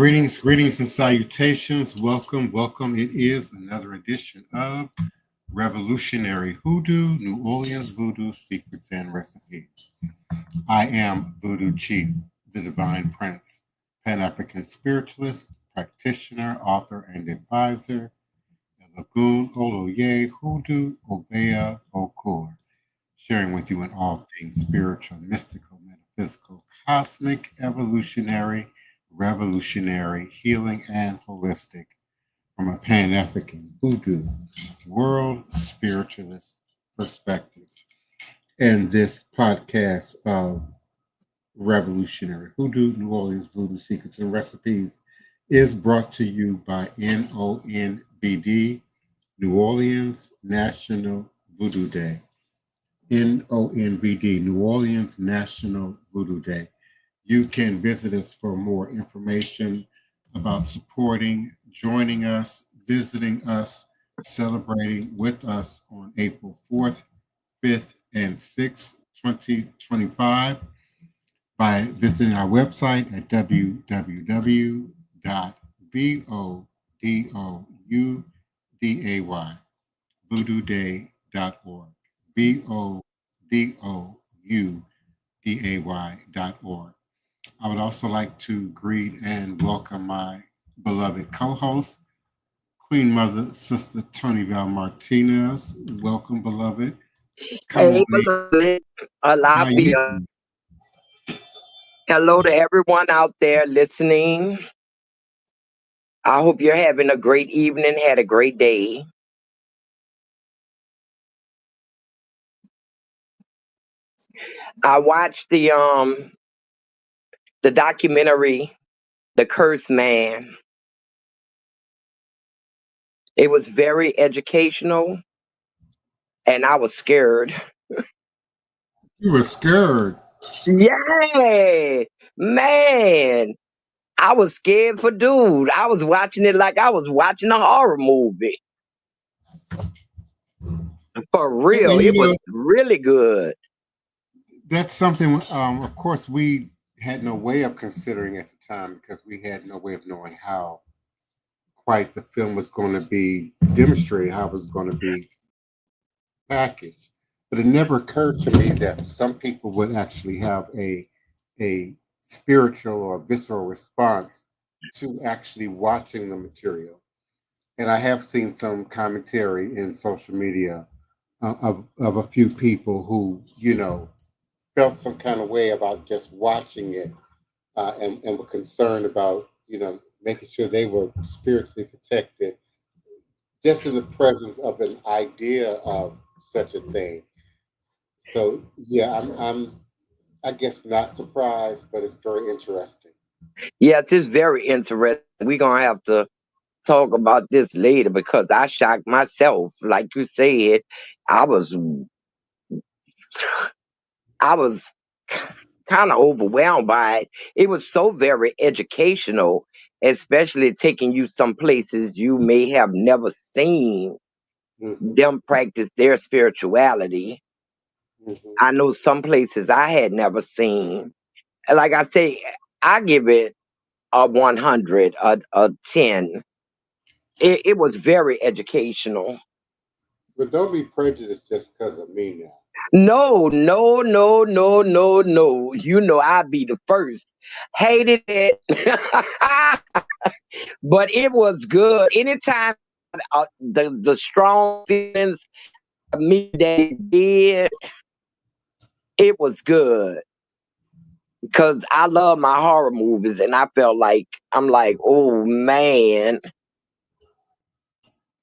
Greetings and salutations. Welcome. It is another edition of Revolutionary Hoodoo, New Orleans Voodoo Secrets and Recipes. I am Voodoo Chief, the Divine Prince, Pan-African spiritualist, practitioner, author, and advisor, Lagoon Oloye Hoodoo Obeya Okur, sharing with you in all things spiritual, mystical, metaphysical, cosmic, evolutionary, revolutionary, healing, and holistic from a Pan-African Voodoo world spiritualist perspective. And this podcast of Revolutionary Hoodoo, New Orleans Voodoo Secrets and Recipes is brought to you by NONVD, New Orleans National Voodoo Day. NONVD, New Orleans National Voodoo Day. You can visit us for more information about supporting, joining us, visiting us, celebrating with us on April 4th, 5th, and 6th, 2025 by visiting our website at www.vodouday, voodooday.org, vodouday.org. I would also like to greet and welcome my beloved co-host, Queen Mother, Sister Tony Val Martinez. Welcome, beloved. Hey, beloved. Alafia. Hello to everyone out there listening. I hope you're having a great evening, had a great day. I watched the documentary, The Cursed Man. It was very educational, and I was scared. You were scared? Yeah, man. I was scared for dude. I was watching it like I was watching a horror movie. For real, it was really good. That's something, of course, we had no way of considering at the time because we had no way of knowing how quite the film was going to be demonstrated, how it was going to be packaged. But it never occurred to me that some people would actually have a spiritual or visceral response to actually watching the material. And I have seen some commentary in social media of a few people who, felt some kind of way about just watching it and were concerned about, making sure they were spiritually protected just in the presence of an idea of such a thing. So yeah, I guess not surprised, but it's very interesting. Yes, it's very interesting. We're gonna have to talk about this later because I shocked myself. Like you said, I was kind of overwhelmed by it. It was so very educational, especially taking you some places you may have never seen them practice their spirituality. I know some places I had never seen. Like I say, I give it a 100, a 10. It was very educational. But don't be prejudiced just because of me now. No. You know I'd be the first. Hated it. But it was good. Anytime the strong feelings of me that it did, it was good. Because I love my horror movies and I felt like, I'm like, oh man.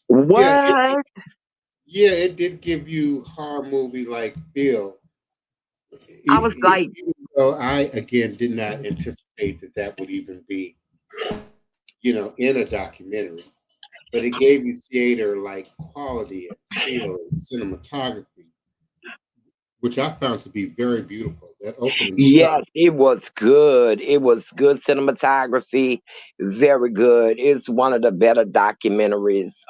What? It did give you horror movie like feel. I was like, even though I again did not anticipate that would even be, in a documentary, but it gave you theater like quality and feel and cinematography, which I found to be very beautiful. That opening yes, shot. it was good. It was good cinematography, very good. It's one of the better documentaries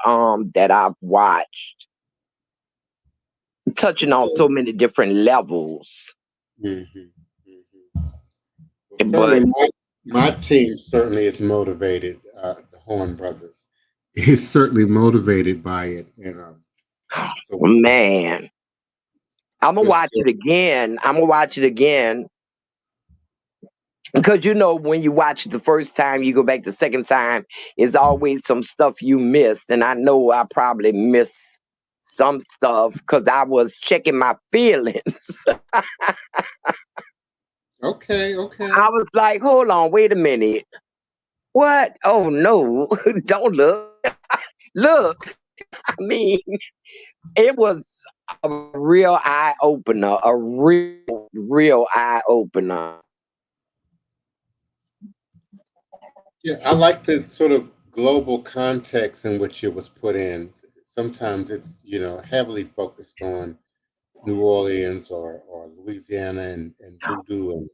that I've watched, touching on so many different levels. Mm-hmm. But My team certainly is motivated. The Horn Brothers is certainly motivated by it, and so Man, I'm gonna we're watch still. it again. I'm gonna watch it again because you know when you watch it the first time, you go back the second time. It's always some stuff you missed, and I know I probably missed some stuff because I was checking my feelings. Okay, I okay. was like, "Hold on, wait a minute. What? Oh no! Don't look, look." I mean, it was a real eye opener. A real eye opener. Yeah, I like the sort of global context in which it was put in. Sometimes it's, heavily focused on New Orleans or Louisiana and voodoo and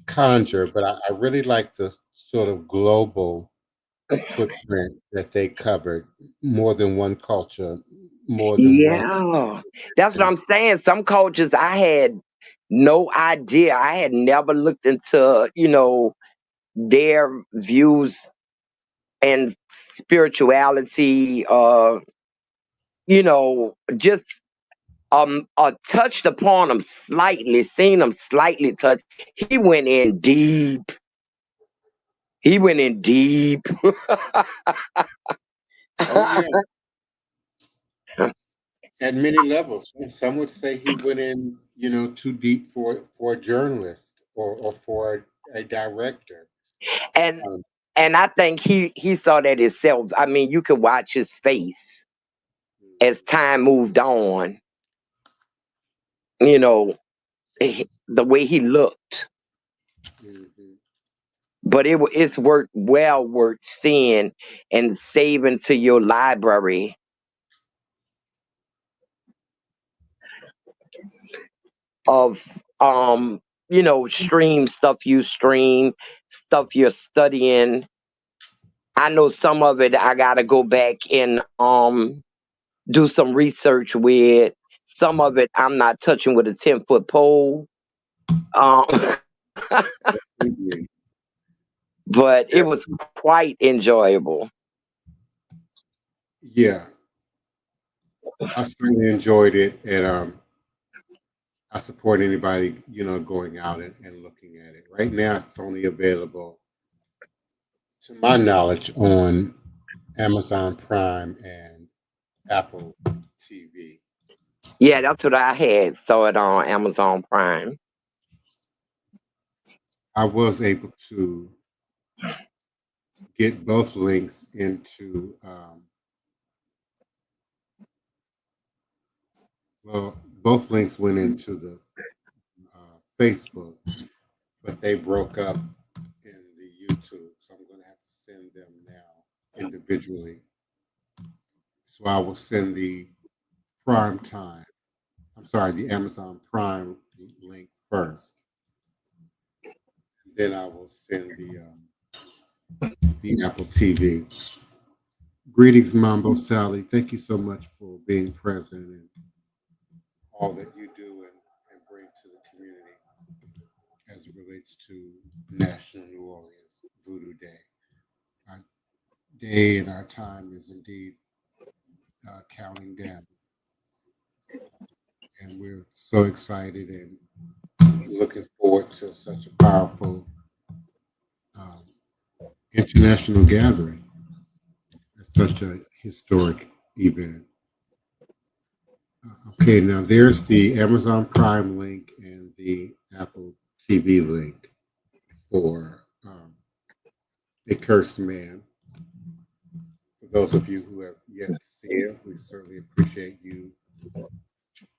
conjure, but I really like the sort of global footprint that they covered, more than one culture, more than one. Yeah, that's what I'm saying. Some cultures I had no idea. I had never looked into, their views and spirituality. Just touched upon them slightly, seen them slightly touch. He went in deep. He went in deep. Oh yeah, at many levels. Some would say he went in, too deep for a journalist or for a director. and Um, and I think he saw that himself. I mean, you could watch his face as time moved on. You know, the way he looked. mhm. But it's worth seeing and saving to your library of stream stuff you stream, stuff you're studying. I know some of it I gotta go back and do some research with. Some of it I'm not touching with a 10-foot pole. Um, Indeed. but it Yeah, was quite enjoyable. yeah, I certainly enjoyed it, and I support anybody, going out and looking at it. Right now, it's only available, to my knowledge, on Amazon Prime and Apple TV. Yeah, that's what I had. Saw it on Amazon Prime. I was able to get both links into, well, both links went into the Facebook, but they broke up in the YouTube. So I'm going to have to send them now individually. So I will send the Prime Time, I'm sorry, the Amazon Prime link first. Then I will send the Apple TV. Greetings, Mambo Sally. Thank you so much for being present and all that you do and bring to the community as it relates to National New Orleans Voodoo Day. Our day and our time is indeed counting down, and we're so excited and looking forward to such a powerful um, international gathering at such a historic event. Okay, now there's the Amazon Prime link and the Apple TV link for A Cursed Man. For those of you who have yet to see it, we certainly appreciate you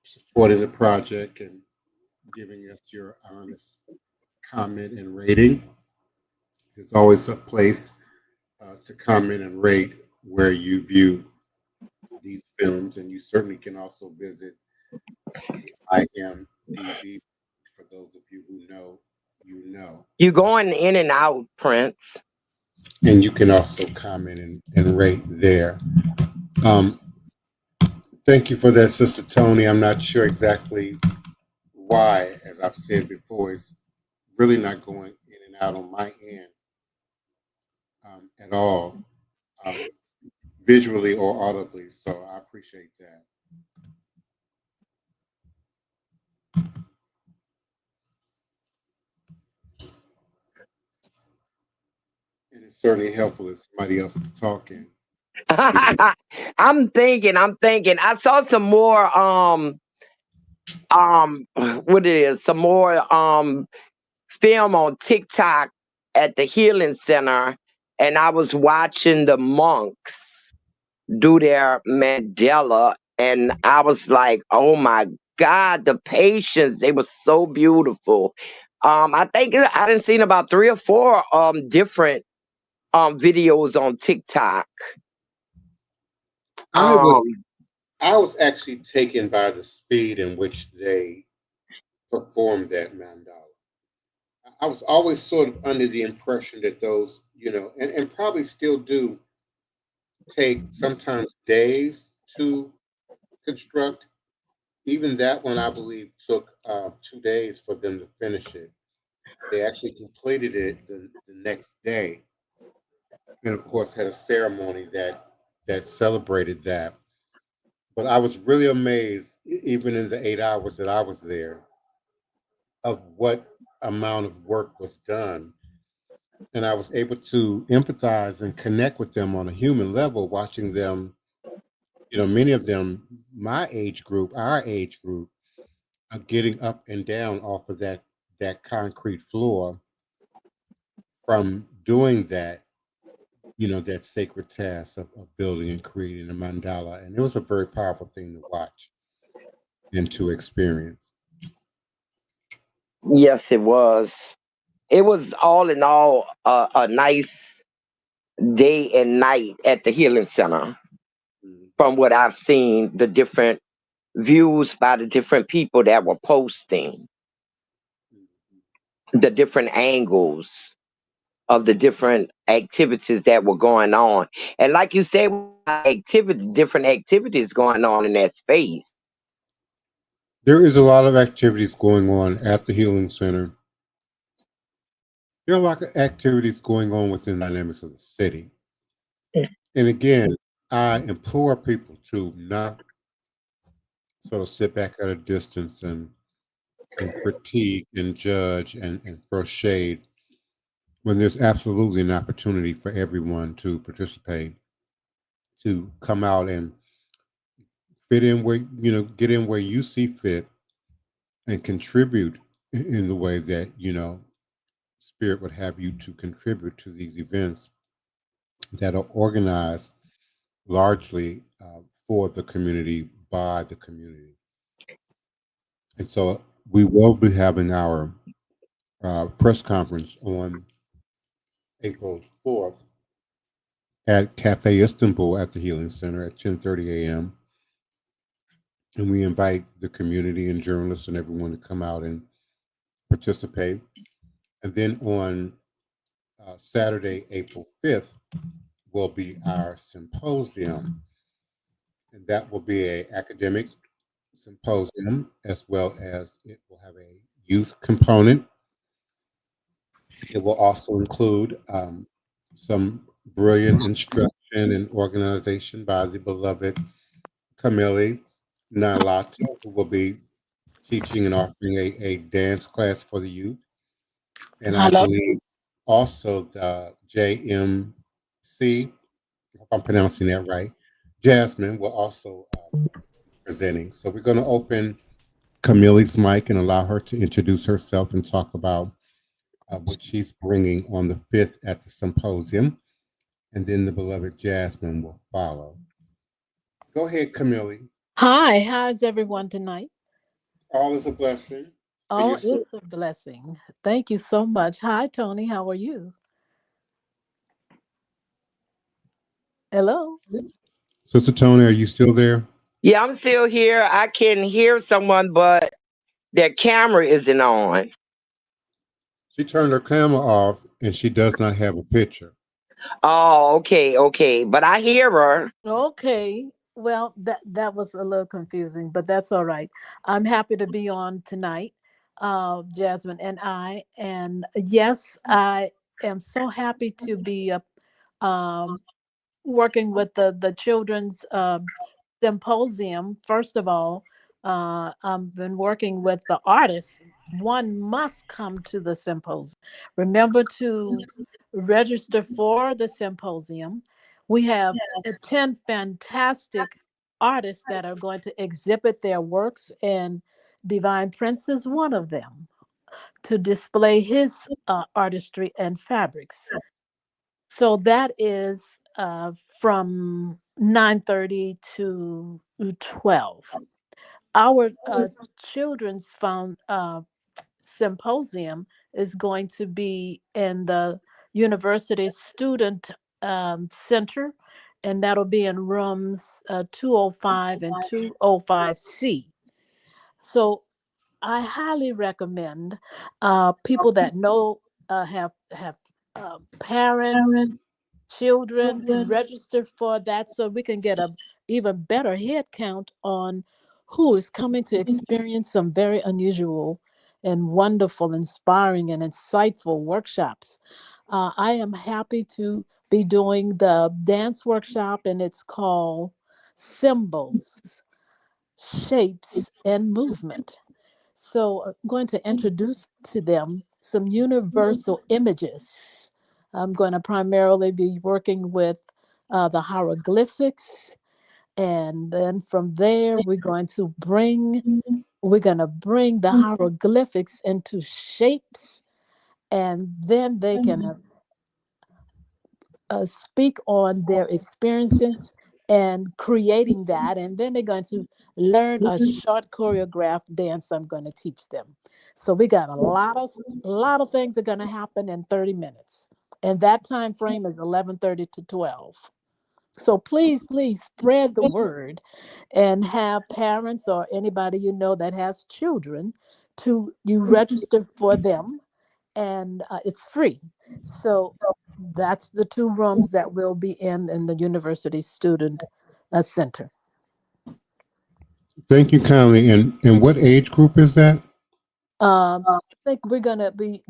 supporting the project and giving us your honest comment and rating. There's always a place to comment and rate where you view these films, and you certainly can also visit the IMDb. For those of you who know, you know. You going in and out, Prince. And you can also comment and rate there. Um, thank you for that, Sister Tony. I'm not sure exactly why, as I've said before, it's really not going in and out on my end. at all, um, visually or audibly. So I appreciate that. And it's certainly helpful if somebody else is talking. You know, I'm thinking. I saw some more what it is, some more film on TikTok at the healing center, and I was watching the monks do their mandala, and I was like, oh my God, the patience, they were so beautiful. I think I done seen about 3 or 4 different videos on TikTok. I was Um I was actually taken by the speed in which they performed that mandala. I was always sort of under the impression that those, and probably still do take sometimes days to construct. Even that one, I believe, took 2 days for them to finish it. They actually completed it the next day, and of course had a ceremony that celebrated that. But I was really amazed, even in the 8 hours that I was there, of what amount of work was done. And I was able to empathize and connect with them on a human level, watching them, many of them, my age group, our age group, are getting up and down off of that concrete floor from doing that sacred task of building and creating a mandala. And it was a very powerful thing to watch and to experience. yes, it was. It was all in all a nice day and night at the healing center. Mm. From what I've seen, the different views by the different people that were posting, the different angles of the different activities that were going on. And like you said, different activities going on in that space. There is a lot of activities going on at the healing center. There are a lot of activities going on within the dynamics of the city. And again, I implore people to not sort of sit back at a distance and critique and judge and throw shade when there's absolutely an opportunity for everyone to participate, to come out and fit in where, get in where you see fit and contribute in the way that, Spirit would have you to contribute to these events that are organized largely for the community, by the community. And so we will be having our press conference on April 4th at Cafe Istanbul at the Healing Center at 10:30 a.m. And we invite the community and journalists and everyone to come out and participate. And then on Saturday, April 5th, will be our symposium. And that will be a academic symposium as well as it will have a youth component. It will also include some brilliant instruction and organization by the beloved Camille Nalata, who will be teaching and offering a dance class for the youth. And I Hello. believe also the JMC, if I'm pronouncing that right, Jasmine will also be presenting. So we're going to open Camille's mic and allow her to introduce herself and talk about what she's bringing on the 5th at the symposium. And then the beloved Jasmine will follow. Go ahead, Camille. Hi, how's everyone tonight? All is a blessing. And Oh, yourself. it's a blessing. Thank you so much. Hi, Tony. How are you? Hello. Sister Tony, are you still there? Yeah, I'm still here. I can hear someone, but their camera isn't on. She turned her camera off and she does not have a picture. Oh, okay, okay. But I hear her. Okay. Well, that was a little confusing, but that's all right. I'm happy to be on tonight, Jasmine and I. And yes, I am so happy to be a working with the children's symposium. First of all, I've been working with the artists. One must come to the symposium. Remember to register for the symposium. We have 10 fantastic artists that are going to exhibit their works, and Divine Prince is one of them, to display his artistry and fabrics. So that is from 9:30 to 12. Our children's found symposium is going to be in the university student center, and that'll be in rooms 205 and 205C. So I highly recommend people that know have parents, children register for that, so we can get a even better head count on who is coming to experience some very unusual and wonderful, inspiring, and insightful workshops. I am happy to be doing the dance workshop, and it's called Symbols, Shapes, and Movement. So I'm going to introduce to them some universal images. I'm going to primarily be working with the hieroglyphics, and then from there we're going to bring the hieroglyphics into shapes, and then they can speak on their experiences and creating that, and then they're going to learn a short choreographed dance I'm going to teach them. So we got a lot of things that are going to happen in 30 minutes, and that time frame is 11:30 to 12. So please spread the word, and have parents or anybody you know that has children to you register for them, and it's free. So that's the two rooms that will be in the university student center. Thank you kindly. And what age group is that? I think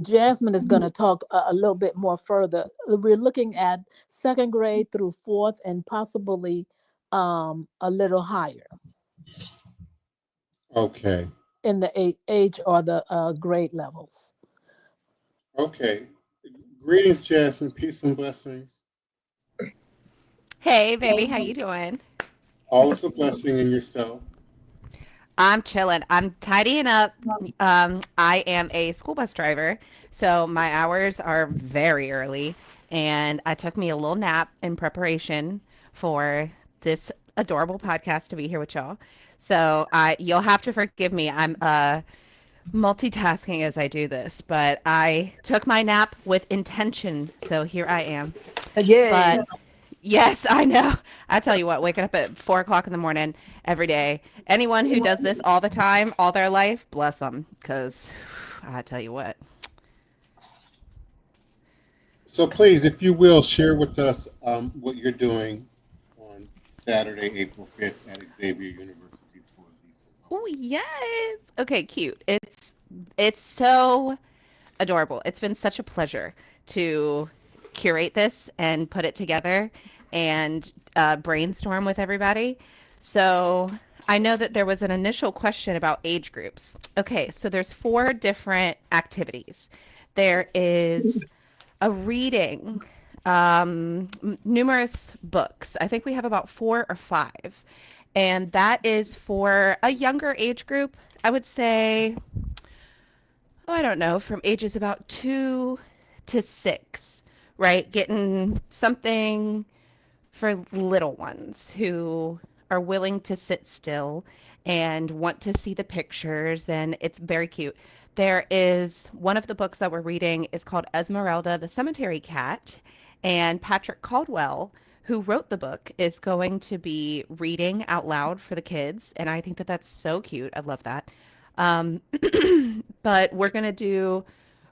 Jasmine is going to talk a little bit more further. We're looking at second grade through fourth, and possibly a little higher Okay. in the age or the grade levels. Okay. Greetings, Jasmine. Peace and blessings. Hey, baby, how you doing? All is a blessing in yourself. I'm chilling. I'm tidying up. I am a school bus driver, so my hours are very early, and I took me a little nap in preparation for this adorable podcast to be here with y'all. So you'll have to forgive me. I'm multitasking as I do this, but I took my nap with intention, so here I am. Yay. But yes, I know. I tell you what, waking up at 4 o'clock in the morning every day. Anyone who does this all the time, all their life, bless them. Because I tell you what. So please, if you will, share with us what you're doing on Saturday, April 5th at Xavier University for Lisa. Oh yes. Okay, cute. It's so adorable. It's been such a pleasure to curate this and put it together and brainstorm with everybody. So I know that there was an initial question about age groups. Okay, so there's 4 different activities. There is a reading, numerous books. I think we have about 4 or 5. And that is for a younger age group. I would say, oh, I don't know, from ages about 2 to 6, right? Getting something for little ones who are willing to sit still and want to see the pictures, and it's very cute. There is one of the books that we're reading is called Esmeralda the Cemetery Cat, and Patrick Caldwell, who wrote the book, is going to be reading out loud for the kids, and I think that that's so cute. I love that. Um, but we're going to do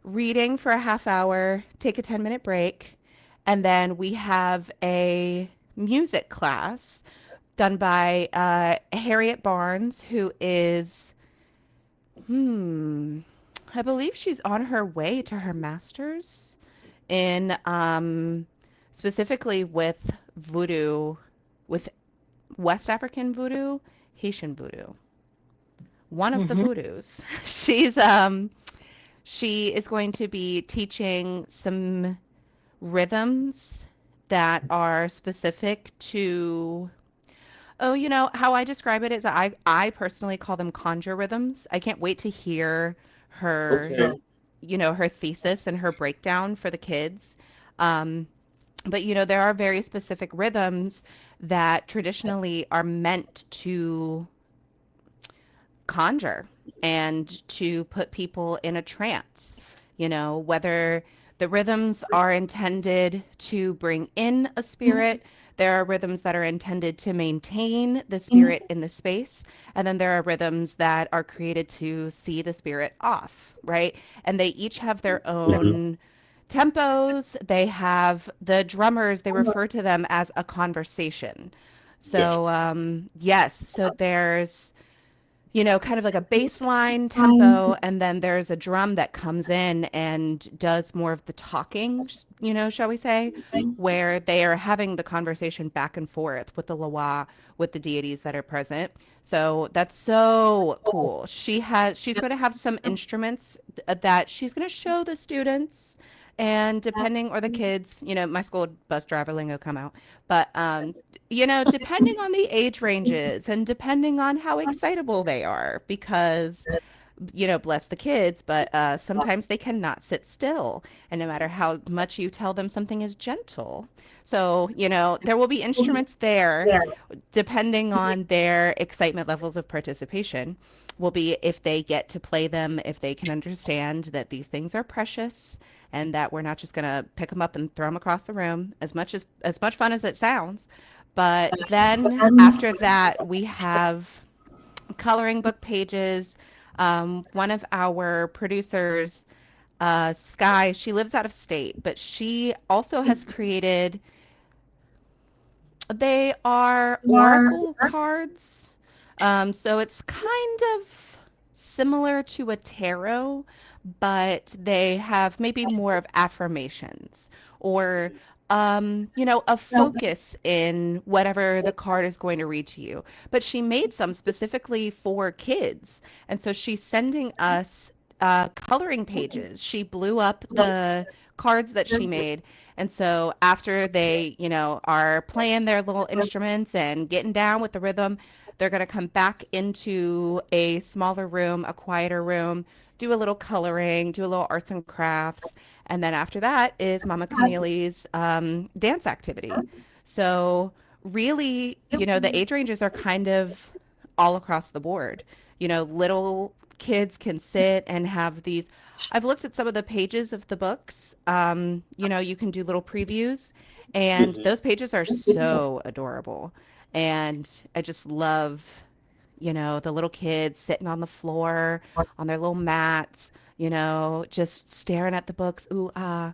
reading for a half hour, take a 10-minute break, and then we have a music class done by Harriet Barnes, who is, I believe she's on her way to her master's in specifically with voodoo, with West African voodoo, Haitian voodoo. One of the Mm-hmm. voodoos. She is going to be teaching some rhythms that are specific to, oh, how I describe it is I personally call them conjure rhythms. I can't wait to hear her, Okay. her thesis and her breakdown for the kids. Um, but there are very specific rhythms that traditionally are meant to conjure and to put people in a trance, whether the rhythms are intended to bring in a spirit. There are rhythms that are intended to maintain the spirit in the space. And then there are rhythms that are created to see the spirit off, right? And they each have their own tempos. They have the drummers, they refer to them as a conversation. Yes. So, yes, so there's kind of like a baseline tempo, and then there's a drum that comes in and does more of the talking, shall we say, where they are having the conversation back and forth with the Loa, with the deities that are present. So that's so cool. She's going to have some instruments that she's going to show the students. And depending, or the kids, my school bus driver lingo come out. But depending on the age ranges and depending on how excitable they are, because, bless the kids, but sometimes they cannot sit still. And no matter how much you tell them something is gentle. So, there will be instruments there depending on their excitement levels of participation. Will be if they get to play them, if they can understand that these things are precious and that we're not just going to pick them up and throw them across the room, as much fun as it sounds. But then after that, we have coloring book pages. One of our producers, Sky, she lives out of state, but she also has created, they are oracle cards. So it's kind of similar to a tarot, but they have maybe more of affirmations or a focus in whatever the card is going to read to you. But she made some specifically for kids. And so she's sending us coloring pages. She blew up the cards that she made. And so after they, are playing their little instruments and getting down with the rhythm, they're going to come back into a smaller room, a quieter room, do a little coloring, do a little arts and crafts. And then after that is Mama Camille's dance activity. So really, the age ranges are kind of all across the board. Little kids can sit and have these. I've looked at some of the pages of the books. You can do little previews, and Mm-hmm. those pages are so adorable. And I just love, the little kids sitting on the floor on their little mats, just staring at the books. Ooh, ah.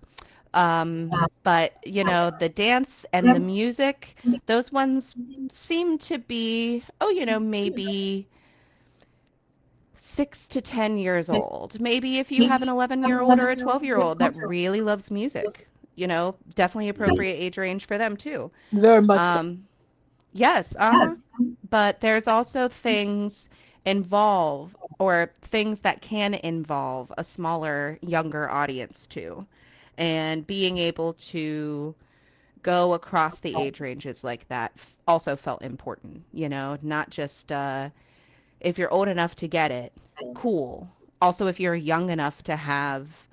But the dance and the music, those ones seem to be, oh, maybe 6 to 10 years old. Maybe if you have an 11-year-old or a 12-year-old that really loves music, definitely appropriate age range for them too. Very much so. Yes, uh-huh. But there's also things involve or things that can involve a smaller, younger audience too. And being able to go across the age ranges like that also felt important, not just if you're old enough to get it, cool. Also, if you're young enough to have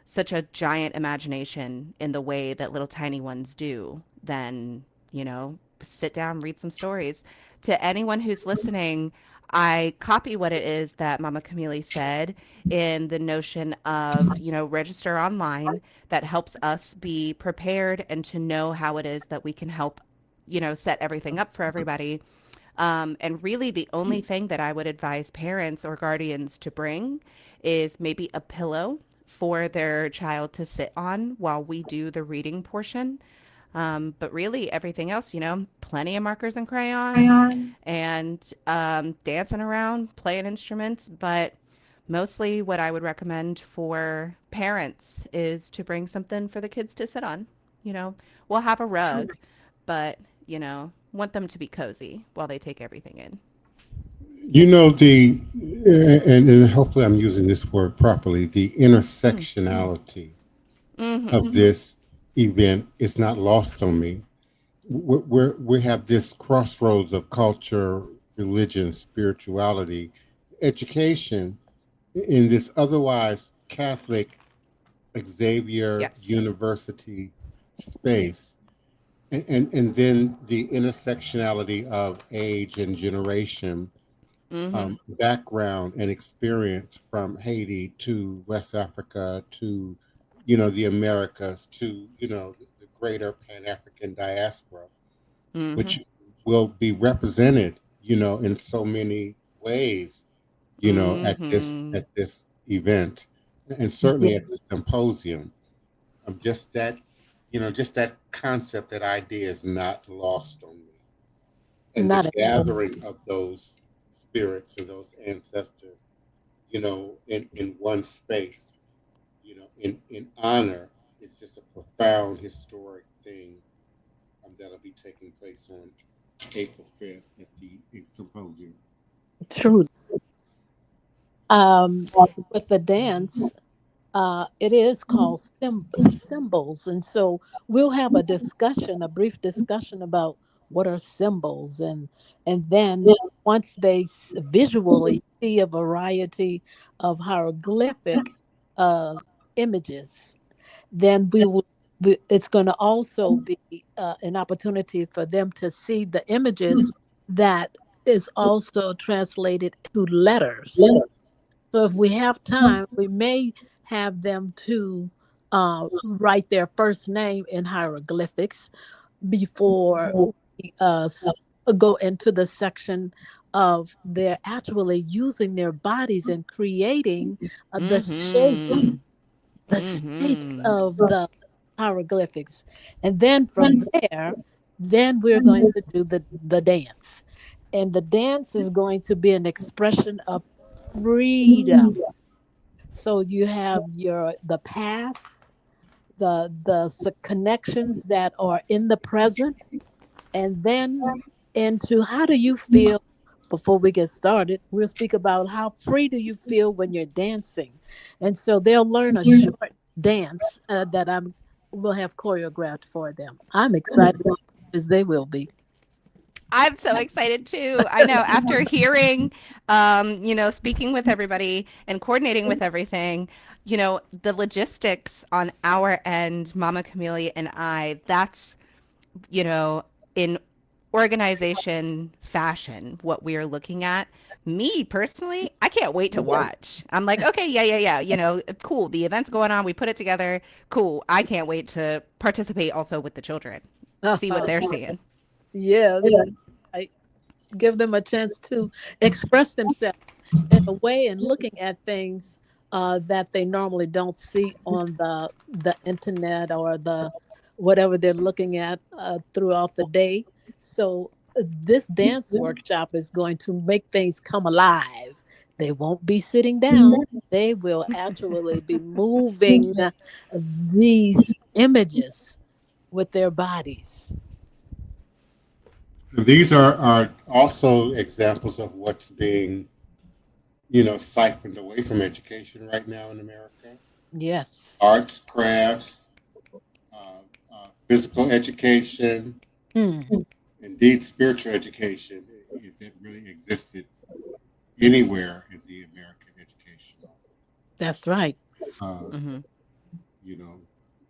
such a giant imagination in the way that little tiny ones do, then, sit down, read some stories. To anyone who's listening, I copy what it is that Mama Camille said in the notion of, register online that helps us be prepared and to know how it is that we can help, set everything up for everybody. And really, the only thing that I would advise parents or guardians to bring is maybe a pillow for their child to sit on while we do the reading portion. But really, everything else, plenty of markers and crayons and dancing around, playing instruments. But mostly, what I would recommend for parents is to bring something for the kids to sit on, we'll have a rug, but, want them to be cozy while they take everything in. You know, and hopefully I'm using this word properly, the intersectionality of Mm-hmm. this event is not lost on me. We have this crossroads of culture, religion, spirituality, education in this otherwise Catholic Xavier Yes. University space. And then the intersectionality of age and generation, Mm-hmm. background and experience from Haiti to West Africa to, the Americas to, the greater Pan African diaspora, Mm-hmm. which will be represented, in so many ways, Mm-hmm. at this event, and certainly at the symposium. Of just that concept, that idea is not lost on me, and the Not at all. gathering of those spirits and those ancestors, in one space, in honor. It's just a profound historic thing, that'll be taking place on April 5th at the symposium. True. With the dance, it is called symbols, and so we'll have a brief discussion about what are symbols, and then once they visually see a variety of hieroglyphic uh, images, then it's going to also be an opportunity for them to see the images that is also translated to letters. So if we have time, we may have them to write their first name in hieroglyphics before we go into the section of they're actually using their bodies and creating the Mm-hmm. the shapes Mm-hmm. of the hieroglyphics. And then from there, then we're going to do the dance. And the dance is going to be an expression of freedom. So you have the past, the connections that are in the present, and then into how do you feel before we get started. We'll speak about how free do you feel when you're dancing. And so they'll learn a short dance that I will have choreographed for them. I'm excited as they will be. I'm so excited too. I know after hearing, speaking with everybody and coordinating with everything, the logistics on our end, Mama Camelia and I, that's, in organization fashion, what we are looking at. Me personally, I can't wait to watch. I'm like, okay, yeah, cool. The event's going on. We put it together. Cool. I can't wait to participate also with the children, see what they're seeing. Yes. I give them a chance to express themselves in a way and looking at things that they normally don't see on the internet or the whatever they're looking at throughout the day. So this dance workshop is going to make things come alive. They won't be sitting down. They will actually be moving these images with their bodies. These are also examples of what's being, siphoned away from education right now in America. Yes. Arts, crafts, physical education, Hmm. indeed spiritual education, if it really existed anywhere in the American educational, That's right. uh, Hmm. you know,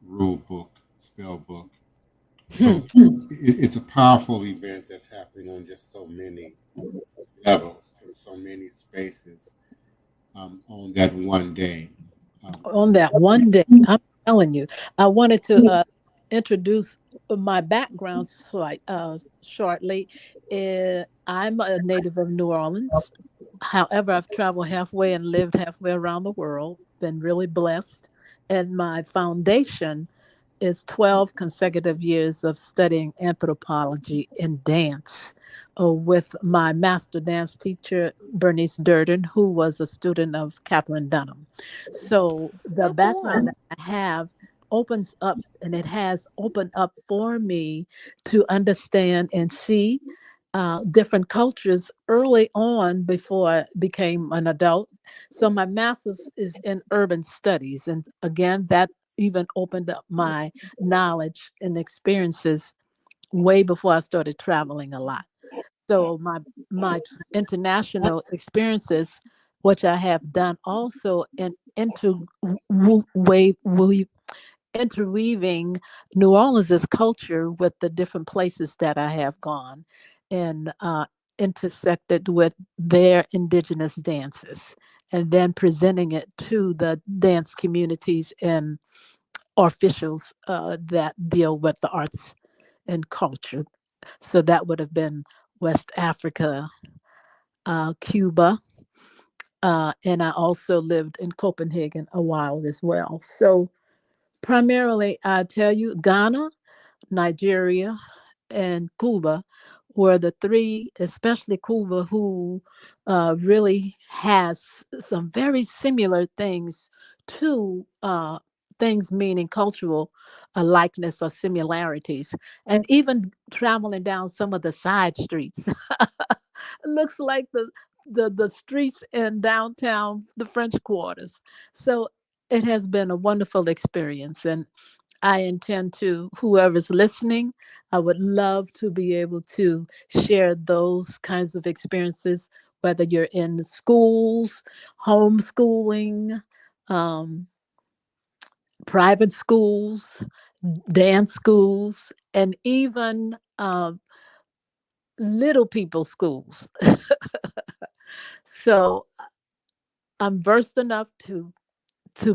rule book, spell book. So it's a powerful event that's happening on just so many levels and so many spaces, on that one day. Um, On that one day, I'm telling you, I wanted to introduce my background shortly. I'm a native of New Orleans. However, I've traveled halfway and lived halfway around the world, been really blessed. And my foundation is 12 consecutive years of studying anthropology in dance with my master dance teacher, Bernice Durden, who was a student of Catherine Dunham. So the Oh, background cool. that I have opens up, and it has opened up for me to understand and see different cultures early on before I became an adult. So my master's is in urban studies, and again, that even opened up my knowledge and experiences way before I started traveling a lot. So international experiences, which I have done also in interweaving New Orleans's culture with the different places that I have gone, and intersected with their indigenous dances, and then presenting it to the dance communities and officials that deal with the arts and culture. So that would have been West Africa, Cuba, and I also lived in Copenhagen a while as well. So primarily, I tell you, Ghana, Nigeria, and Cuba were the three, especially Cuba, who really has some very similar things to things meaning cultural likeness or similarities. And even traveling down some of the side streets, looks like the streets in downtown, the French Quarters. So it has been a wonderful experience, and I intend to, whoever's listening, I would love to be able to share those kinds of experiences, whether you're in the schools, homeschooling, um, private schools, dance schools, and even little people schools. So I'm versed enough to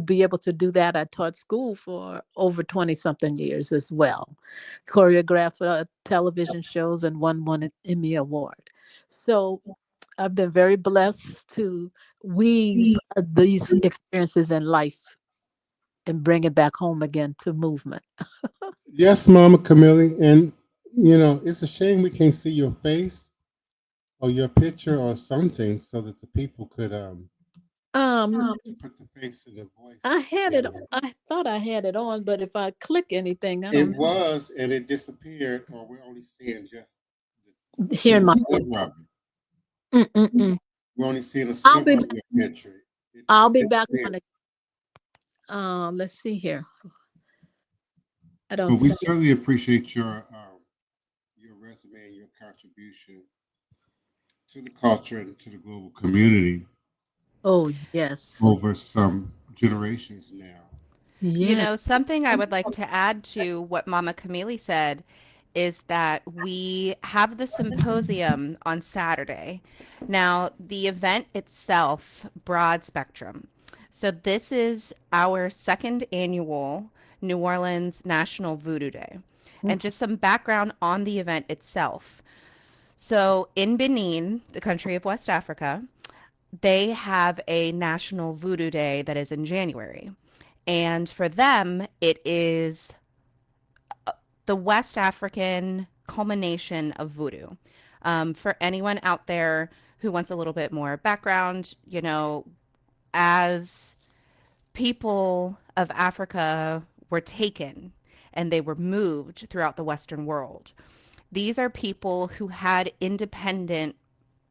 be able to do that. I taught school for over 20 something years as well, choreographed television shows and won an Emmy Award. So I've been very blessed to weave these experiences in life and bring it back home again to movement. Yes, Mama Camille. And, it's a shame we can't see your face or your picture or something so that the people could Um, put the face and the voice I had it. together. I thought I had it on, but if I click anything, I It don't was, and it disappeared, or we're only seeing just know. the Here in my. sliver of it. Mm-mm-mm. We're only seeing a I'll sliver be. of your picture. I'll It be back disappeared. on it. Let's see here. I But don't we see. certainly appreciate your resume and your contribution to the culture and to the global community Oh yes, over some generations now. You yeah. know, something I would like to add to what Mama Camille said is that we have the symposium on Saturday. Now, the event itself, broad spectrum. So, this is our second annual New Orleans National Voodoo Day. And just some background on the event itself. So, in Benin, the country of West Africa, they have a National Voodoo Day that is in January. And for them, it is the West African culmination of voodoo. For anyone out there who wants a little bit more background, as people of Africa were taken and they were moved throughout the Western world, these are people who had independent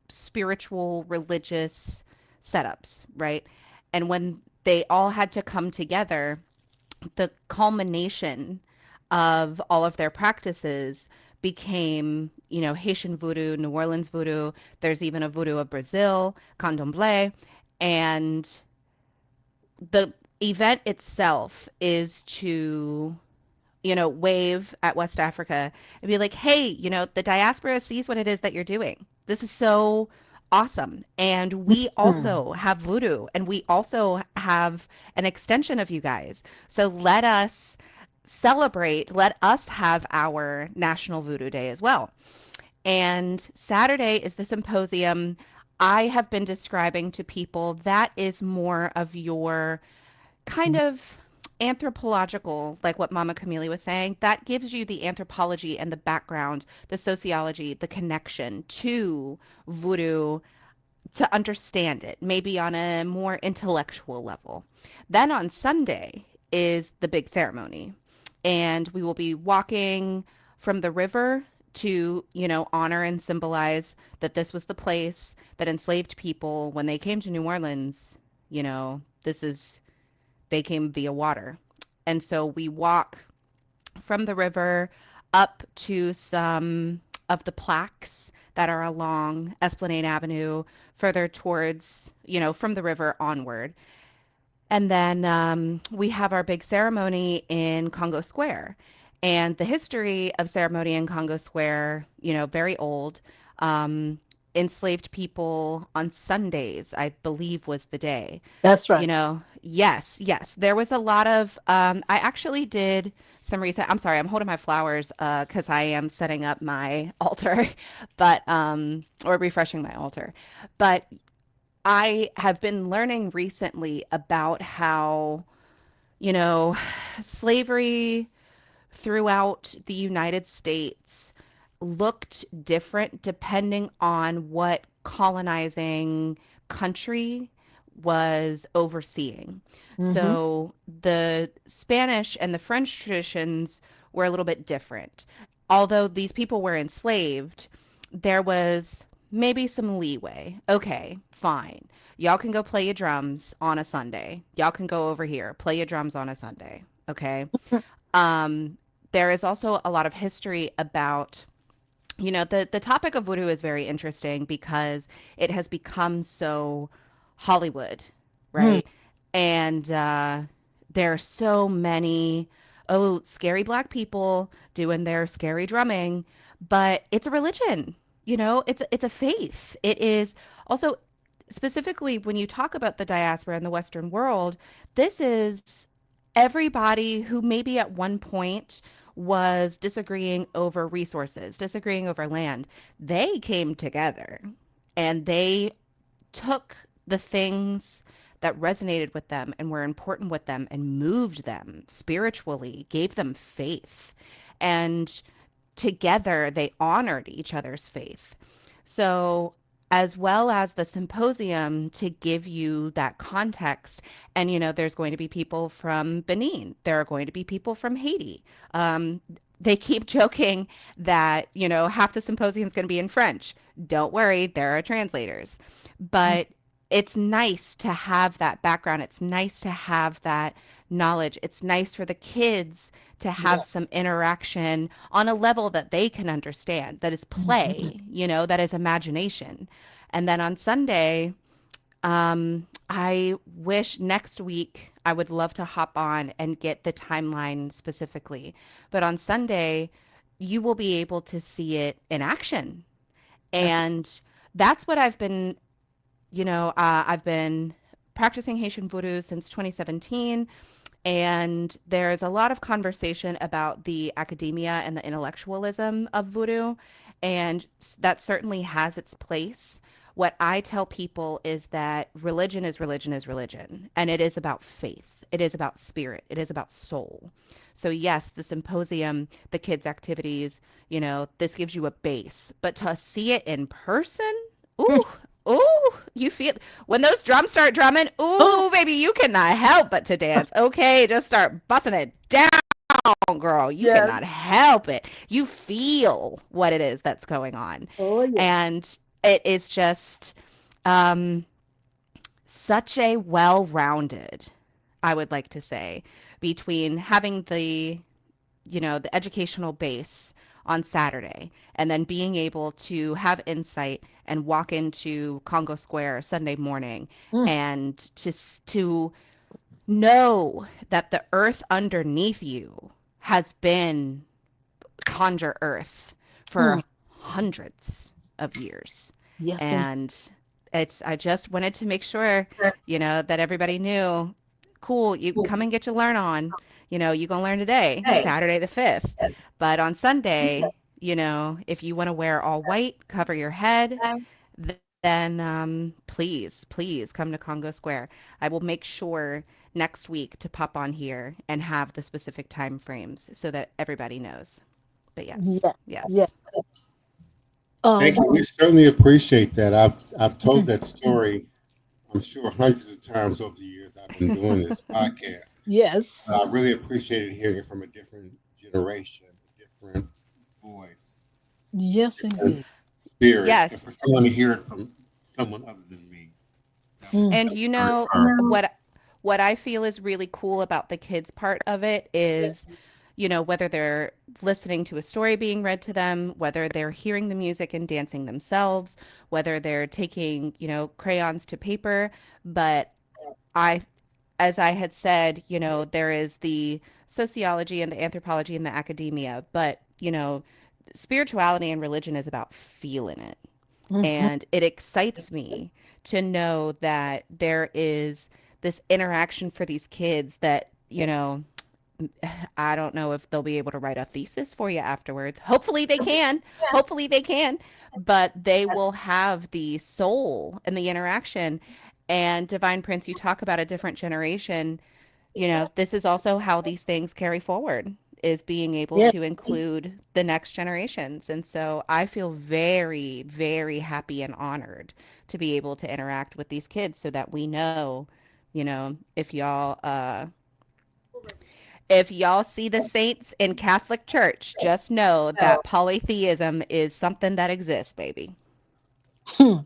spiritual, religious setups, right? And when they all had to come together, the culmination of all of their practices became, Haitian voodoo, New Orleans voodoo. There's even a voodoo of Brazil, candomblé. And the event itself is to, wave at West Africa and be like, hey, the diaspora sees what it is that you're doing. This is so awesome. And we Mm. also have voodoo and we also have an extension of you guys. So let us celebrate, let us have our National Voodoo Day as well. And Saturday is the symposium. I have been describing to people that is more of your kind of anthropological, like what Mama Camille was saying, that gives you the anthropology and the background, the sociology, the connection to voodoo to understand it, maybe on a more intellectual level. Then on Sunday is the big ceremony. And we will be walking from the river to, honor and symbolize that this was the place that enslaved people, when they came to New Orleans, this is, they came via water. And so we walk from the river up to some of the plaques that are along Esplanade Avenue, further towards, from the river onward. And then we have our big ceremony in Congo Square. And the history of ceremony in Congo Square, very old. Um, Enslaved people on Sundays, I believe, was the day. That's right. Yes, yes. There was a lot of, I actually did some research. I'm sorry, I'm holding my flowers because I am setting up my altar, but, or refreshing my altar. But I have been learning recently about how, you know, slavery throughout the United States looked different depending on what colonizing country was overseeing. Mm-hmm. So the Spanish and the French traditions were a little bit different. Although these people were enslaved, there was maybe some leeway. Okay, fine. Y'all can go play your drums on a Sunday. Y'all can go over here, play your drums on a Sunday. Okay. Um, there is also a lot of history about, the topic of voodoo is very interesting because it has become so Hollywood, right? And there are so many, scary black people doing their scary drumming, but it's a religion, it's a faith. It is also, specifically when you talk about the diaspora in the Western world, this is everybody who maybe at one point was disagreeing over resources, disagreeing over land. They came together and they took the things that resonated with them and were important with them and moved them spiritually, gave them faith. And together they honored each other's faith. So, as well as the symposium to give you that context. And, there's going to be people from Benin, there are going to be people from Haiti. They keep joking that, half the symposium is going to be in French. Don't worry, there are translators. But it's nice to have that background. It's nice to have that knowledge. It's nice for the kids to have some interaction on a level that they can understand, that is play, that is imagination. And then on Sunday, I wish next week I would love to hop on and get the timeline specifically. But on Sunday, you will be able to see it in action. And that's what I've been, I've been practicing Haitian voodoo since 2017. And there's a lot of conversation about the academia and the intellectualism of voodoo, and that certainly has its place. What I tell people is that religion is religion is religion, and it is about faith. It is about spirit. It is about soul. So yes, the symposium, the kids' activities, this gives you a base, but to see it in person, ooh, ooh, you feel when those drums start drumming, ooh, baby, you cannot help but to dance. Okay, just start busting it down, girl. You Yes. cannot help it. You feel what it is that's going on. Oh, yeah. And it is just such a well-rounded, I would like to say, between having the educational base on Saturday and then being able to have insight and walk into Congo Square Sunday morning and to know that the earth underneath you has been conjure earth for hundreds of years. Yes. And I just wanted to make sure, that everybody knew, cool, you come and get your learn on. You're going to learn today, Saturday the 5th. But on Sunday, if you want to wear all white, cover your head, then please, please come to Congo Square. I will make sure next week to pop on here and have the specific time frames so that everybody knows. But yes, yes. Yeah. Thank you. We certainly appreciate that. I've told that story I'm sure hundreds of times over the years I've been doing this podcast. Yes. I really appreciated hearing it from a different generation, a different voice, Yes, different indeed. spirit, and Yes. for someone to hear it from someone other than me, Mm. And that was very you know powerful. what I feel is really cool about the kids part of it is, whether they're listening to a story being read to them, whether they're hearing the music and dancing themselves, whether they're taking, crayons to paper, but I as I had said, there is the sociology and the anthropology and the academia, but, spirituality and religion is about feeling it. Mhm. And it excites me to know that there is this interaction for these kids that, I don't know if they'll be able to write a thesis for you afterwards. Hopefully they can. Hopefully they can. But they will have the soul and the interaction. And Divine Prince, you talk about a different generation. This is also how these things carry forward, is being able Yes. to include the next generations. And so I feel very, very happy and honored to be able to interact with these kids so that we know, if y'all see the saints in Catholic Church, just know that polytheism is something that exists, baby. Hmm.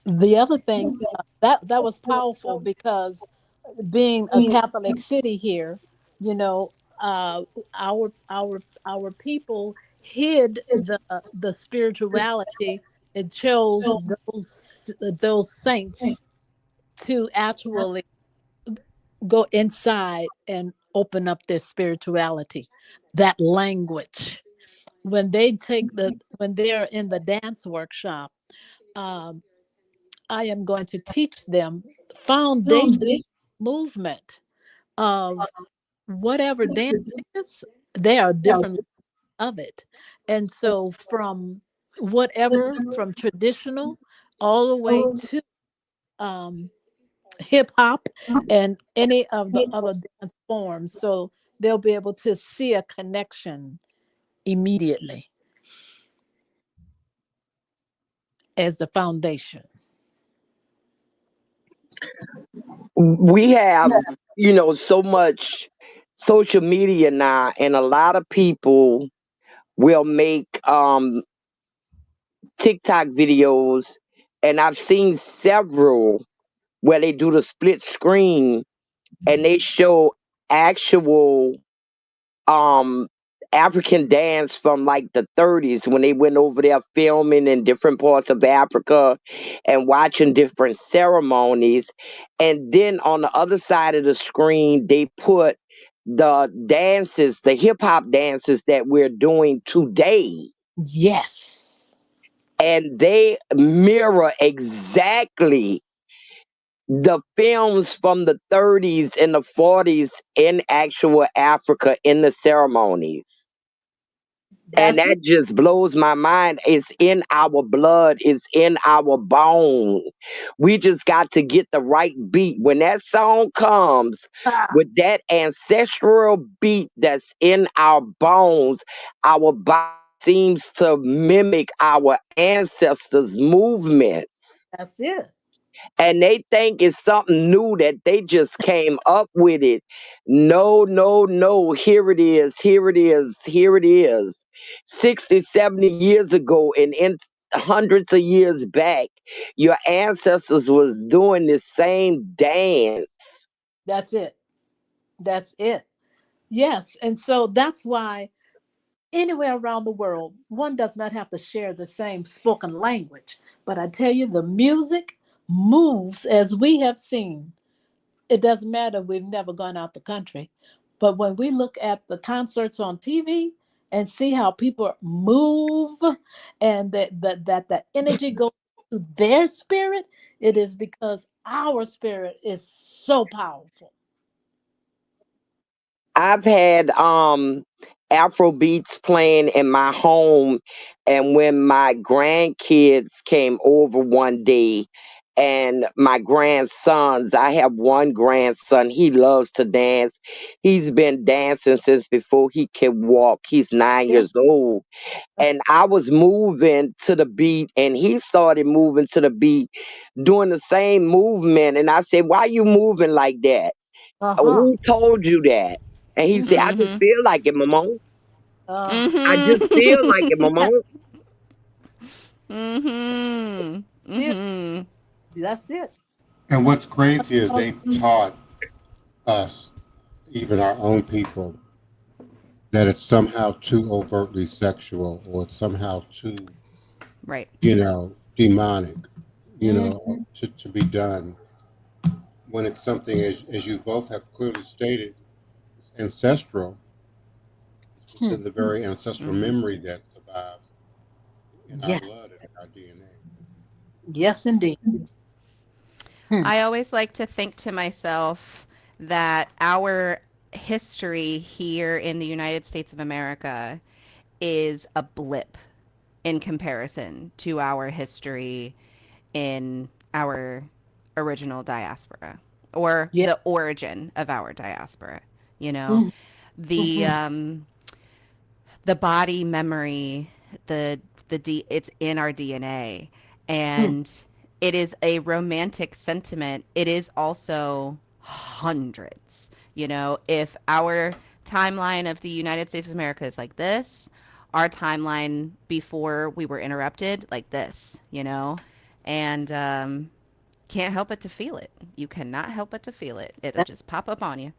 The other thing that was powerful because being a Catholic city here, you know, uh, our people hid the spirituality. It chose those saints to actually go inside and open up their spirituality, that language. When they're in the dance workshop, um, I am going to teach them foundation movement of whatever dance is. There are different of it. And so from traditional all the way to um, hip hop and any of the other dance forms. So they'll be able to see a connection immediately as the foundation. We have, so much social media now, and a lot of people will make TikTok videos, and I've seen several where they do the split screen and they show actual um African dance from like the 30s when they went over there filming in different parts of Africa and watching different ceremonies. And then on the other side of the screen, they put the dances, the hip hop dances that we're doing today. Yes. And they mirror exactly the films from the 30s and the 40s in actual Africa in the ceremonies. And That's it. that just blows my mind. It's in our blood, it's in our bone. We just got to get the right beat. When that song comes Ah, with that ancestral beat that's in our bones, our body seems to mimic our ancestors' movements, that's it. and they think it's something new that they just came up with it. No, no, no. Here it is. Here it is. Here it is. 60, 70 years ago and in hundreds of years back, your ancestors was doing the same dance. That's it. That's it. Yes. And so that's why anywhere around the world, one does not have to share the same spoken language. But I tell you, the music moves as we have seen. It doesn't matter, we've never gone out the country. But when we look at the concerts on TV and see how people move and that the energy goes to their spirit, it is because our spirit is so powerful. I've had Afro beats playing in my home, and when my grandkids came over one day And my grandsons, I have one grandson. He loves to dance. He's been dancing since before he could walk. He's 9 years old. And I was moving to the beat, and he started moving to the beat, doing the same movement. And I said, "Why you moving like that? Uh-huh. Who told you that?" And he said, "I just Mhm. feel like it, Mama. I just feel like it, Mhm. Mama." Mhm. Yeah, Mhm. that's it. And what's crazy is Oh, they've taught us, even our own people, that it's somehow too overtly sexual or it's somehow too, Right. demonic, mm, to be done when it's something, as you both have clearly stated, it's ancestral. It's hmm. within the very ancestral Mhm. memory that survives in our Yes, blood and in our DNA. yes, indeed. Hmm. I always like to think to myself that our history here in the United States of America is a blip in comparison to our history in our original diaspora or Yeah. the origin of our diaspora. You know, Mm, the mhm, um, the body memory, it's in our DNA, mm. and it is a romantic sentiment. It is also hundreds. You know, if our timeline of the United States of America is like this, our timeline before we were interrupted like this, and can't help but to feel it. You cannot help but to feel it. It'll That- just pop up on you.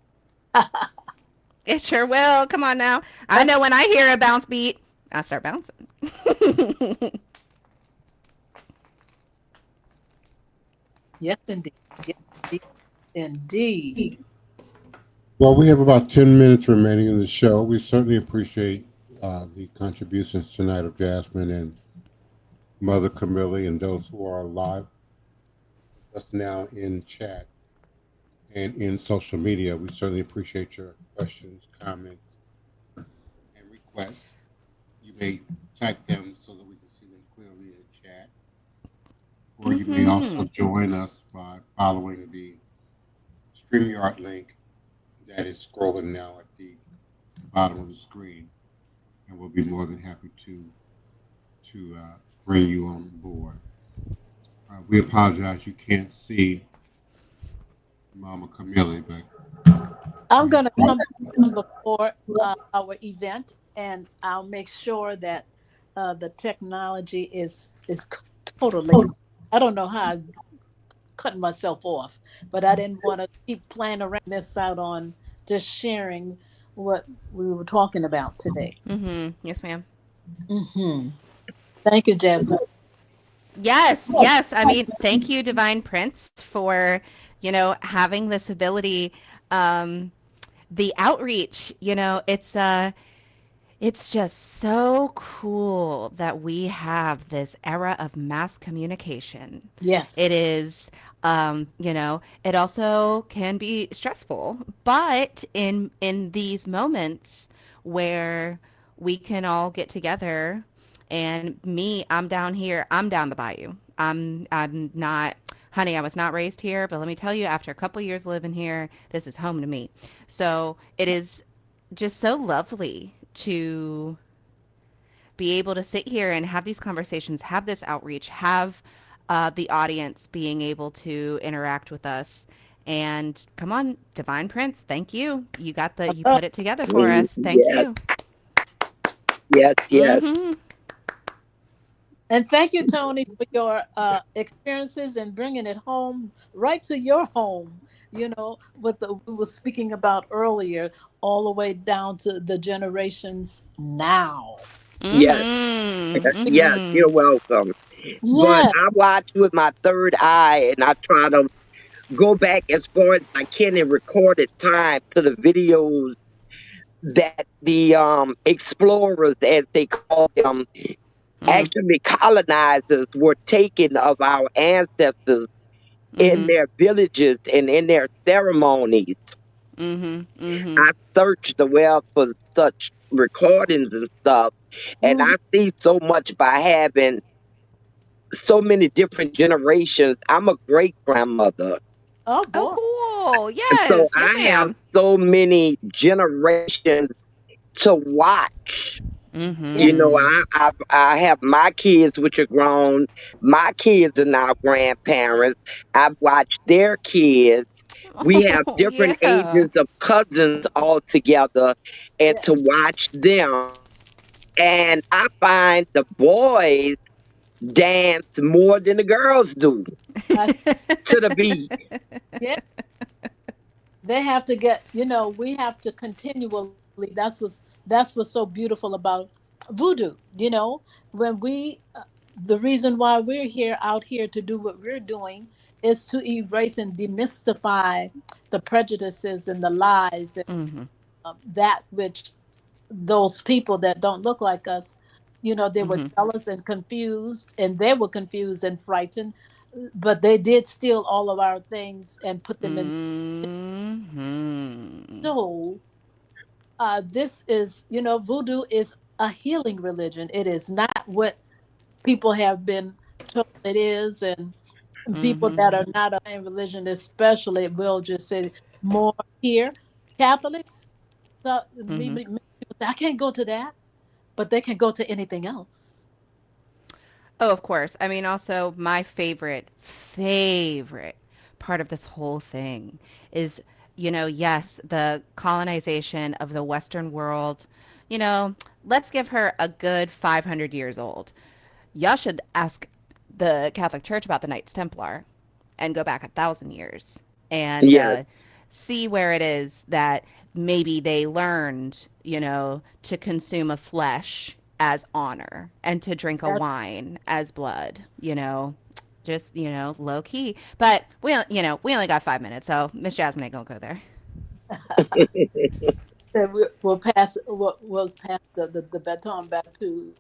It sure will. Come on now. I That's know when I hear a bounce beat, I start bouncing. yes, indeed. Yes, indeed. Indeed. Well, we have about 10 minutes remaining in the show. We certainly appreciate the contributions tonight of Jasmine and Mother Camille and those who are alive with us now in chat and in social media. We certainly appreciate your questions, comments, and requests. You may type them so that we can see them clearly in the chat, or you may also Mm-hmm. join us by following the StreamYard link that is scrolling now at the bottom of the screen, and we'll be more than happy to bring you on board. We apologize you can't see Mama Camille, but I'm we have going to tried. come on before our event, and I'll make sure that the technology is totally. I don't know how I cut myself off, but I didn't want to keep playing around this out on just sharing what we were talking about today. Mm-hmm. Yes, ma'am. Hmm. Thank you, Jasmine. Yes, yes. I mean, thank you, Divine Prince, for, having this ability. Um, the outreach, it's just so cool that we have this era of mass communication. Yes. It is, it also can be stressful, but in these moments where we can all get together, and me, I'm down here, I'm down the bayou. I'm not, honey, I was not raised here, but let me tell you, after a couple years living here, this is home to me. So it is just so lovely to be able to sit here and have these conversations, have this outreach, have the audience being able to interact with us. And come on, Divine Prince, thank you. You Oh, put it together for Mm, us. Thank yes, you. yes, yes. Mm-hmm. and thank you, Tony, for your experiences and bringing it home, right to your home. What we were speaking about earlier, all the way down to the generations now. Yes, Mm-hmm. yes, you're Mm-hmm. welcome. But Yeah. I watch with my third eye, and I try to go back as far as I can in recorded time to the videos that the explorers, as they call them, Mm-hmm. actually colonizers were taking of our ancestors in Mm-hmm. their villages and in their ceremonies. Mm-hmm. Mm-hmm. I searched the web for such recordings and stuff, and Mhm. I see so much by having so many different generations. I'm a great grandmother. Oh Oh, boy. cool. So Yes. Yes, I have ma'am. so many generations to watch. Yeah. You know, Mm-hmm. I have my kids, which are grown. My kids are now grandparents. I've watched their kids. We have Oh, different yeah. ages of cousins all together, and Yeah. to watch them. And I find the boys dance more than the girls do I, to the beat. yeah. They have to get, we have to continually, that's what's so beautiful about voodoo, when the reason why we're here out here to do what we're doing is to erase and demystify the prejudices and the lies and Mm-hmm. that which those people that don't look like us, they were Mm-hmm. jealous and confused, and they were confused and frightened, but they did steal all of our things and put them in. Mm-hmm. So, this is, voodoo is a healing religion. It is not what people have been told it is, and people Mm-hmm. that are not a religion, especially, will just say more here. Catholics, so Mm-hmm. many people say, I can't go to that, but they can go to anything else. Oh, of course. I mean, also my favorite part of this whole thing is, yes, the colonization of the Western world. You know, let's give her a good 500 years old. Y'all should ask the Catholic Church about the Knights Templar and go back 1,000 years and Yes, see where it is that maybe they learned, to consume a flesh as honor and to drink a That's wine as blood, just, low key. But we only got 5 minutes, so Miss Jasmine ain't gonna go there. that we'll pass the baton back to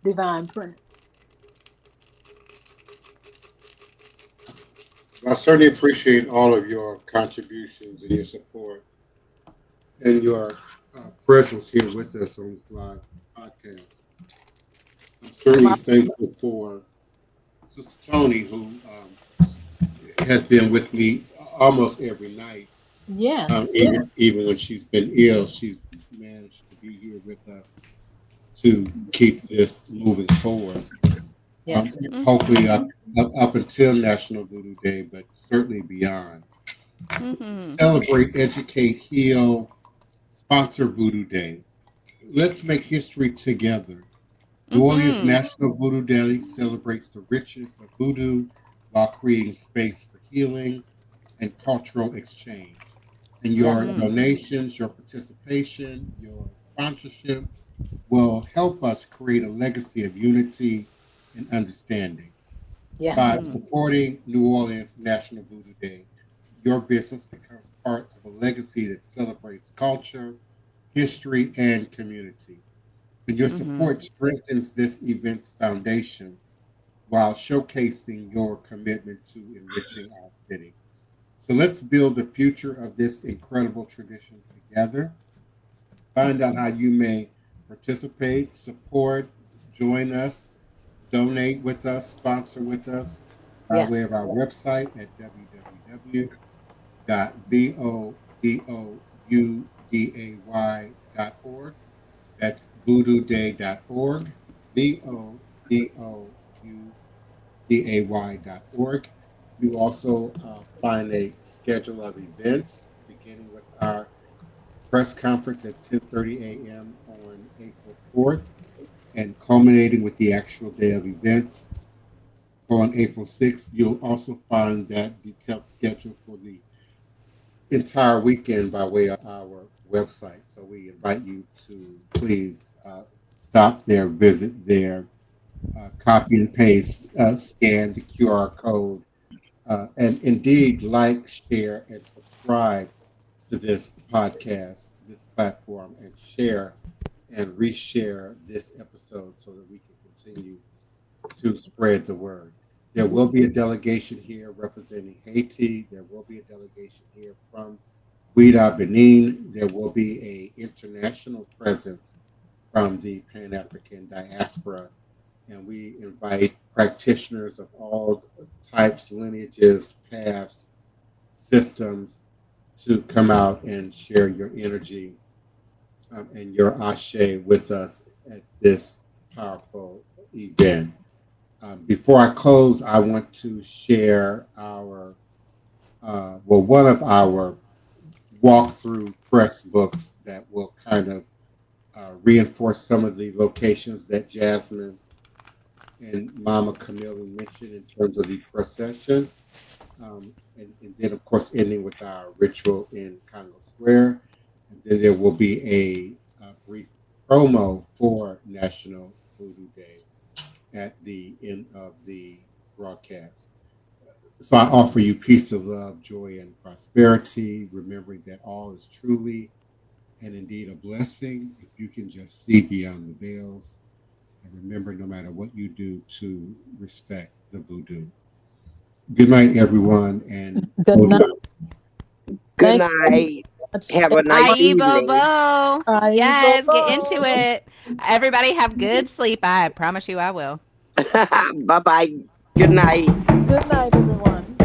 Divine Prince. I certainly appreciate all of your contributions and your support and your presence here with us on this live podcast. I'm certainly My, thankful for Sister Tony, who has been with me almost every night. yes, Even when she's been ill, she's managed to be here with us to keep this moving forward. Um, yes, hopefully Mm-hmm. up until National Voodoo Day, but certainly beyond. Mm-hmm. Celebrate, educate, heal, sponsor Voodoo Day. Let's make history together. New Orleans Mm-hmm. National Voodoo Day celebrates the richness of voodoo while creating space for healing and cultural exchange. And yes, your Mm-hmm. donations, your participation, your sponsorship will help us create a legacy of unity and understanding. By yes, Mm-hmm. supporting New Orleans National Voodoo Day, your business becomes part of a legacy that celebrates culture, history, and community. And your Mm-hmm. support strengthens this event's foundation while showcasing your commitment to enriching our city. So let's build the future of this incredible tradition together. Find out how you may participate, support, join us, donate with us, sponsor with us by way yes, of our website at www.voodooday.org. That's voodooday.org, voodooday.org. You also find a schedule of events beginning with our press conference at 10:30 a.m. on April 4th and culminating with the actual day of events on April 6th. You'll also find that detailed schedule for the entire weekend by way of our website. So we invite you to please stop there, visit there, copy and paste, scan the QR code, and indeed like, share, and subscribe to this podcast, this platform, and share and reshare this episode so that we can continue to spread the word. There will be a delegation here representing Haiti. There will be a delegation here from Guida, Benin. There will be a international presence from the Pan African diaspora and we invite practitioners of all types, lineages, paths, systems to come out and share your energy and your ashe with us at this powerful event. Before I close, I want to share one of our walkthrough press books that will kind of reinforce some of the locations that Jasmine and Mama Camille mentioned in terms of the procession. And then, of course, ending with our ritual in Congo Square. And then there will be a brief promo for National Voodoo Day at the end of the broadcast. So I offer you peace of love, joy, and prosperity, remembering that all is truly and indeed a blessing if you can just see beyond the veils. And remember, no matter what you do, to respect the voodoo. Good night, everyone, and Good night. Good Thank you night. much. Have a nice Aye, evening. Bobo. Aye, Yes, get Bobo. into it. Everybody have good sleep. I promise you I will. Bye bye. Good night. Good night, everyone.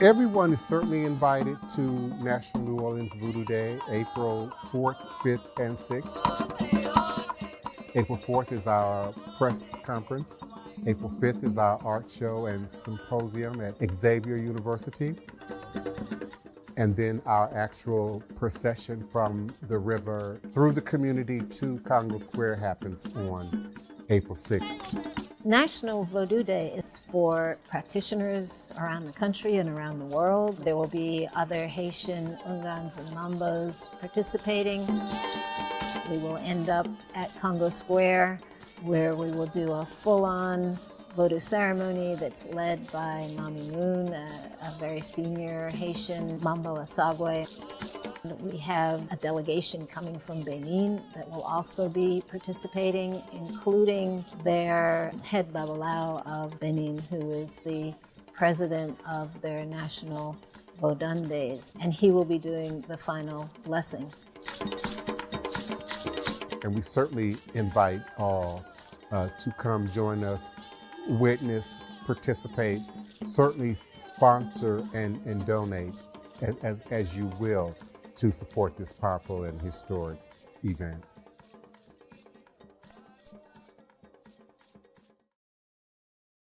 Everyone is certainly invited to National New Orleans Voodoo Day, April 4th, 5th, and 6th. April 4th is our press conference. April 5th is our art show and symposium at Xavier University. And then our actual procession from the river through the community to Congo Square happens on April 6th. National Vodou Day is for practitioners around the country and around the world. There will be other Haitian Ungans and Mambos participating. We will end up at Congo Square, where we will do a full-on Vodou ceremony that's led by Mami Moon, a very senior Haitian Mambo Asagwe. We have a delegation coming from Benin that will also be participating, including their head Babalao of Benin, who is the president of their national Vodun Days, and he will be doing the final blessing. And we certainly invite all to come join us, witness, participate, certainly sponsor and donate as you will to support this powerful and historic event.